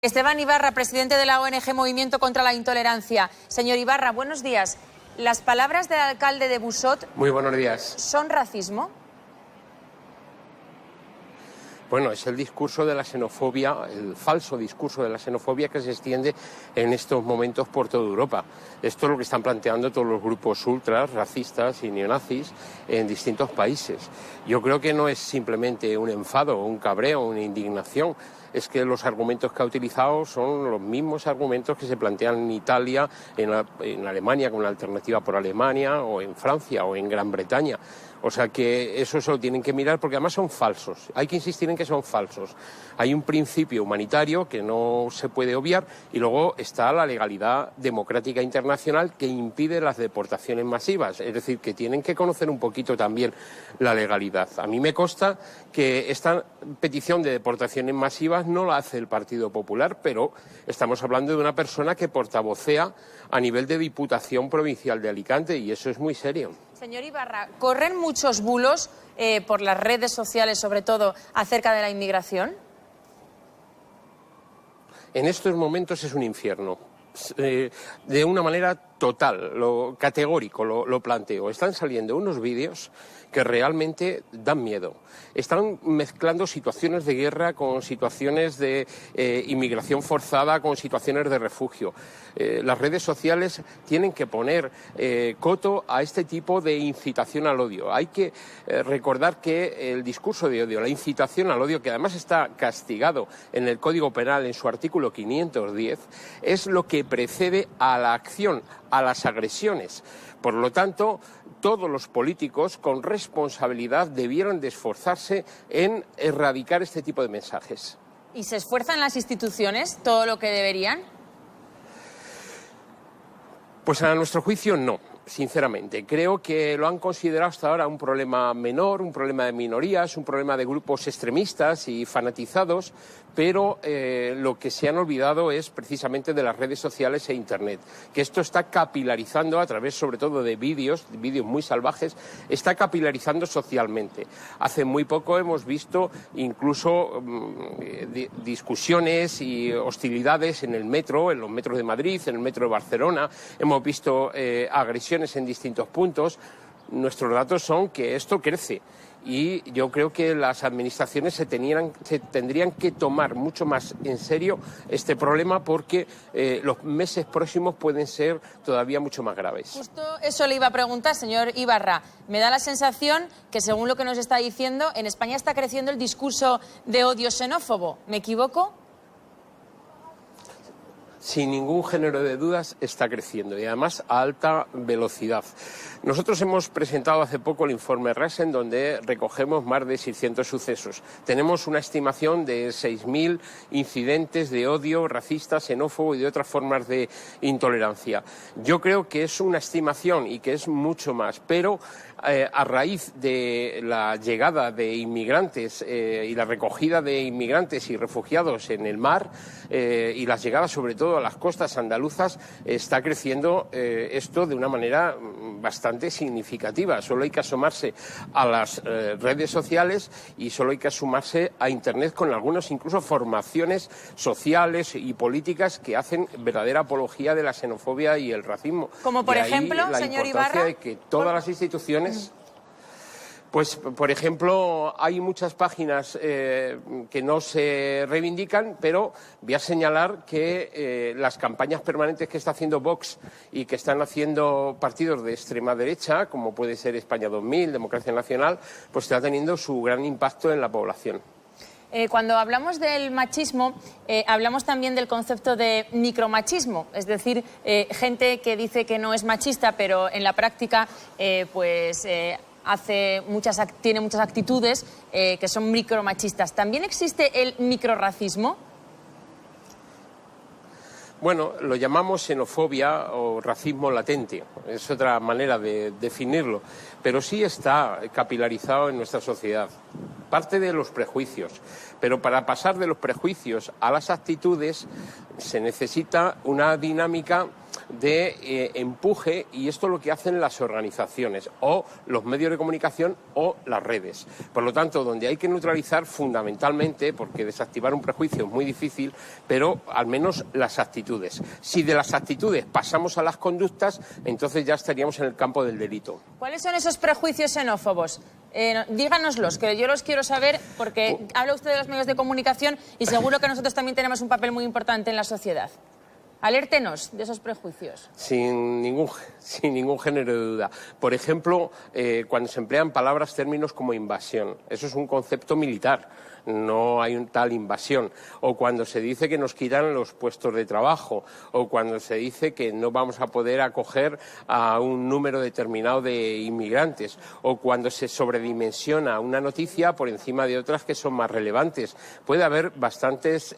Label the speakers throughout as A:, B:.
A: Esteban Ibarra, presidente de la ONG Movimiento contra la Intolerancia. Señor Ibarra, buenos días. ¿Las palabras del alcalde de Busot
B: Muy buenos días.
A: son racismo?
B: Bueno, es el discurso de la xenofobia, el falso discurso de la xenofobia que se extiende en estos momentos por toda Europa. Esto es lo que están planteando todos los grupos ultras, racistas y neonazis en distintos países. Yo creo que no es simplemente un enfado, un cabreo, una indignación. Es que los argumentos que ha utilizado son los mismos argumentos que se plantean en Italia, en Alemania, con la alternativa por Alemania, o en Francia, o en Gran Bretaña. O sea que eso se lo tienen que mirar porque además son falsos. Hay que insistir en que son falsos. Hay un principio humanitario que no se puede obviar y luego está la legalidad democrática internacional que impide las deportaciones masivas. Es decir, que tienen que conocer un poquito también la legalidad. A mí me consta que esta petición de deportaciones masivas no la hace el Partido Popular, pero estamos hablando de una persona que portavocea a nivel de Diputación Provincial de Alicante y eso es muy serio.
A: Señor Ibarra, ¿corren muchos bulos por las redes sociales, sobre todo, acerca de la inmigración?
B: En estos momentos es un infierno. De una manera total, categórico, lo planteo. Están saliendo unos vídeos que realmente dan miedo. Están mezclando situaciones de guerra con situaciones de inmigración forzada, con situaciones de refugio. Las redes sociales tienen que poner coto a este tipo de incitación al odio. Hay que recordar que el discurso de odio, la incitación al odio, que además está castigado en el Código Penal en su artículo 510, es lo que precede a la acción, a las agresiones. Por lo tanto, todos los políticos con responsabilidad debieran de esforzarse en erradicar este tipo de mensajes.
A: ¿Y se esfuerzan las instituciones todo lo que deberían?
B: Pues a nuestro juicio no, sinceramente. Creo que lo han considerado hasta ahora un problema menor, un problema de minorías, un problema de grupos extremistas y fanatizados, pero lo que se han olvidado es precisamente de las redes sociales e Internet, que esto está capilarizando a través sobre todo de vídeos muy salvajes, está capilarizando socialmente. Hace muy poco hemos visto incluso discusiones y hostilidades en el metro, en los metros de Madrid, en el metro de Barcelona, hemos visto agresiones en distintos puntos. Nuestros datos son que esto crece y yo creo que las administraciones se tendrían que tomar mucho más en serio este problema porque los meses próximos pueden ser todavía mucho más graves.
A: Justo eso le iba a preguntar, señor Ibarra. Me da la sensación que, según lo que nos está diciendo, en España está creciendo el discurso de odio xenófobo. ¿Me equivoco?
B: Sin ningún género de dudas está creciendo y además a alta velocidad. Nosotros hemos presentado hace poco el informe Rasen donde recogemos más de 600 sucesos. Tenemos una estimación de 6.000 incidentes de odio racista, xenófobo y de otras formas de intolerancia. Yo creo que es una estimación y que es mucho más, pero a raíz de la llegada de inmigrantes y la recogida de inmigrantes y refugiados en el mar y las llegadas sobre todo a las costas andaluzas, está creciendo esto de una manera bastante significativa. Solo hay que asomarse a las redes sociales y solo hay que asomarse a Internet con algunas incluso formaciones sociales y políticas que hacen verdadera apología de la xenofobia y el racismo.
A: Como por ejemplo, señor Ibarra,
B: de que todas las instituciones. Pues, por ejemplo, hay muchas páginas que no se reivindican, pero voy a señalar que las campañas permanentes que está haciendo Vox y que están haciendo partidos de extrema derecha, como puede ser España 2000, Democracia Nacional, pues está teniendo su gran impacto en la población.
A: Cuando hablamos del machismo, hablamos también del concepto de micromachismo, es decir, gente que dice que no es machista, pero en la práctica tiene muchas actitudes que son micromachistas. ¿También existe el microrracismo?
B: Bueno, lo llamamos xenofobia o racismo latente, es otra manera de definirlo, pero sí está capilarizado en nuestra sociedad. Parte de los prejuicios, pero para pasar de los prejuicios a las actitudes se necesita una dinámica de empuje, y esto es lo que hacen las organizaciones o los medios de comunicación o las redes. Por lo tanto, donde hay que neutralizar fundamentalmente, porque desactivar un prejuicio es muy difícil, pero al menos las actitudes. Si de las actitudes pasamos a las conductas, entonces ya estaríamos en el campo del delito.
A: ¿Cuáles son esos prejuicios xenófobos? Díganoslos, que yo los quiero saber, porque habla usted de los medios de comunicación y seguro que nosotros también tenemos un papel muy importante en la sociedad. Alértenos de esos prejuicios.
B: Sin ningún género de duda. Por ejemplo, cuando se emplean palabras, términos como invasión. Eso es un concepto militar. No hay tal invasión. O cuando se dice que nos quitan los puestos de trabajo, o cuando se dice que no vamos a poder acoger a un número determinado de inmigrantes, o cuando se sobredimensiona una noticia por encima de otras que son más relevantes. Puede haber bastantes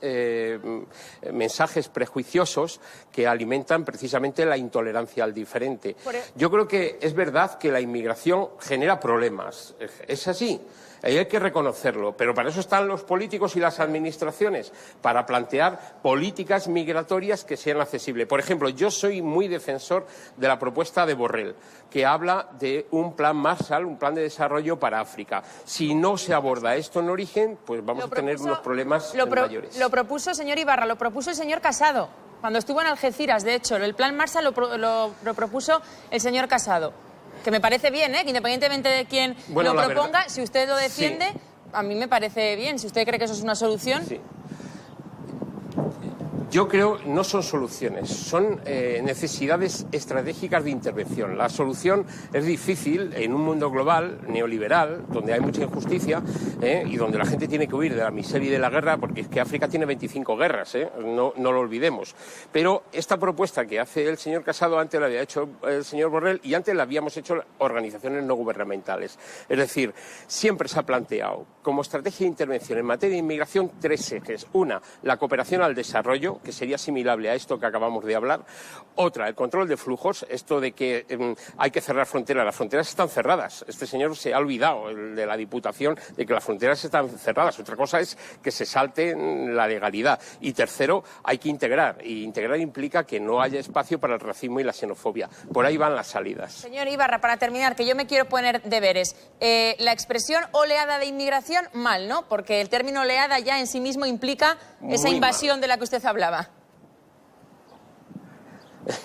B: mensajes prejuiciosos que alimentan precisamente la intolerancia al diferente. Yo creo que es verdad que la inmigración genera problemas. Es así. Y hay que reconocerlo, pero para eso están los políticos y las administraciones, para plantear políticas migratorias que sean accesibles. Por ejemplo, yo soy muy defensor de la propuesta de Borrell, que habla de un plan Marshall, un plan de desarrollo para África. Si no se aborda esto en origen, pues vamos a tener unos problemas mayores.
A: Lo propuso, señor Ibarra, lo propuso el señor Casado, cuando estuvo en Algeciras, de hecho. El plan Marshall lo propuso el señor Casado. Que me parece bien, que independientemente de quién lo proponga, si usted lo defiende, sí. A mí me parece bien. Si usted cree que eso es una solución...
B: Sí. Yo creo que no son soluciones, son necesidades estratégicas de intervención. La solución es difícil en un mundo global, neoliberal, donde hay mucha injusticia y donde la gente tiene que huir de la miseria y de la guerra, porque es que África tiene 25 guerras, no lo olvidemos. Pero esta propuesta que hace el señor Casado, antes la había hecho el señor Borrell y antes la habíamos hecho organizaciones no gubernamentales. Es decir, siempre se ha planteado como estrategia de intervención en materia de inmigración 3 ejes. Una, la cooperación al desarrollo, que sería asimilable a esto que acabamos de hablar. Otra, el control de flujos, esto de que hay que cerrar fronteras. Las fronteras están cerradas. Este señor se ha olvidado, el de la Diputación, de que las fronteras están cerradas. Otra cosa es que se salte la legalidad. Y tercero, hay que integrar. Y integrar implica que no haya espacio para el racismo y la xenofobia. Por ahí van las salidas.
A: Señor Ibarra, para terminar, que yo me quiero poner deberes. La expresión oleada de inmigración, mal, ¿no? Porque el término oleada ya en sí mismo implica esa invasión de la que usted hablaba.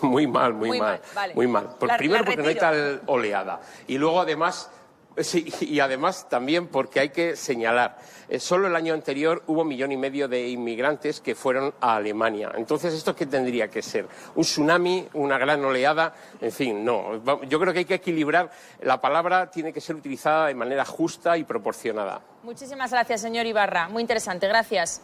B: Muy mal, muy mal.
A: Vale.
B: Muy mal. Primero porque no hay tal oleada. Y luego además... Sí, y además también porque hay que señalar, solo el año anterior hubo 1,5 millones de inmigrantes que fueron a Alemania. Entonces, ¿esto qué tendría que ser? ¿Un tsunami? ¿Una gran oleada? En fin, no. Yo creo que hay que equilibrar. La palabra tiene que ser utilizada de manera justa y proporcionada.
A: Muchísimas gracias, señor Ibarra. Muy interesante. Gracias.